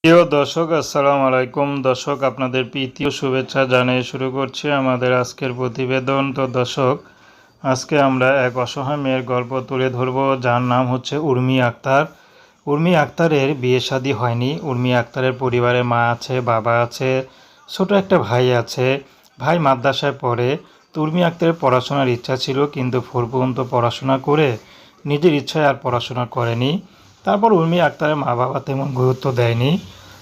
প্রিয় দর্শক, আসসালামু আলাইকুম। দর্শক, আপনাদের প্রীতি ও শুভেচ্ছা জানিয়ে শুরু করছি আমাদের আজকের প্রতিবেদন। তো দর্শক, আজকে আমরা এক অসহায় মেয়ের গল্প তুলে ধরব, যার নাম হচ্ছে উর্মি আক্তার। উর্মি আক্তারের বিয়ে শাদী হয়নি। উর্মি আক্তারের পরিবারে মা আছে, বাবা আছে, ছোট একটা ভাই আছে। ভাই মাদ্রাসায় পড়ে। তো উর্মি আক্তারের পড়াশোনার ইচ্ছা ছিল, কিন্তু 4 পর্যন্ত পড়াশোনা করে নিজের ইচ্ছায় আর পড়াশোনা করেনি। তারপর উর্মি আক্তারের মা বাবা তেমন গুরুত্ব দেয়নি।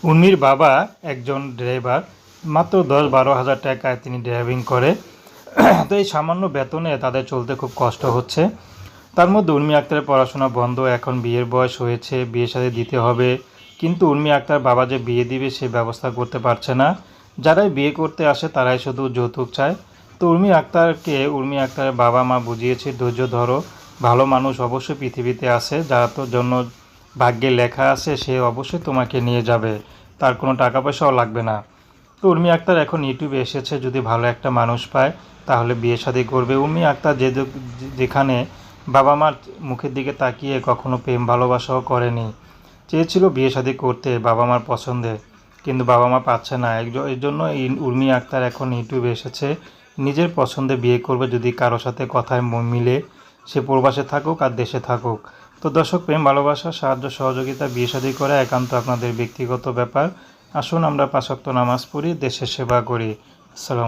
উর্মির বাবা একজন ড্রাইভার, মাত্র 10-12 হাজার টাকায় তিনি ড্রাইভিং করে। তো এই সামান্য বেতনে তাদের চলতে খুব কষ্ট হচ্ছে। তার মধ্যে উর্মি আক্তারের পড়াশোনা বন্ধ। এখন বিয়ের বয়স হয়েছে, বিয়ে শাদী দিতে হবে, কিন্তু উর্মি আক্তার বাবা যে বিয়ে দিবে সে ব্যবস্থা করতে পারছে না। যারাই বিয়ে করতে আসে তারাই শুধু যৌতুক চায়। তো উর্মি আক্তারের বাবা মা বুঝিয়েছে, ধৈর্য ধরো, ভালো মানুষ অবশ্যই পৃথিবীতে আছে, যার তো জন্য ভাগ্যে লেখা আছে সে অবশ্যই তোমাকে নিয়ে যাবে, তার কোনো টাকা পয়সাও লাগবে না। তো উর্মি আক্তার এখন ইউটিউবে এসেছে, যদি ভালো একটা মানুষ পায় তাহলে বিয়ে শাদী করবে। উর্মি আক্তার যেখানে বাবা মার মুখের দিকে তাকিয়ে কখনো প্রেম ভালোবাসাও করেনি, চেয়েছিল বিয়ে শাদী করতে বাবা মার পছন্দে, কিন্তু বাবা মা পাচ্ছে না। এর জন্য উর্মি আক্তার এখন ইউটিউবে এসেছে, নিজের পছন্দে বিয়ে করবে, যদি কারোর সাথে কথায় মিলে, সে প্রবাসে থাকুক আর দেশে থাকুক। তো দর্শক, প্রেম ভালোবাসা, সাহায্য সহযোগিতা, বিয়ে শাদী করা একান্ত আপনাদের ব্যক্তিগত ব্যাপার। আসুন আমরা 5 ওয়াক্ত নামাজ পড়ি, দেশের সেবা করি। আসসালামু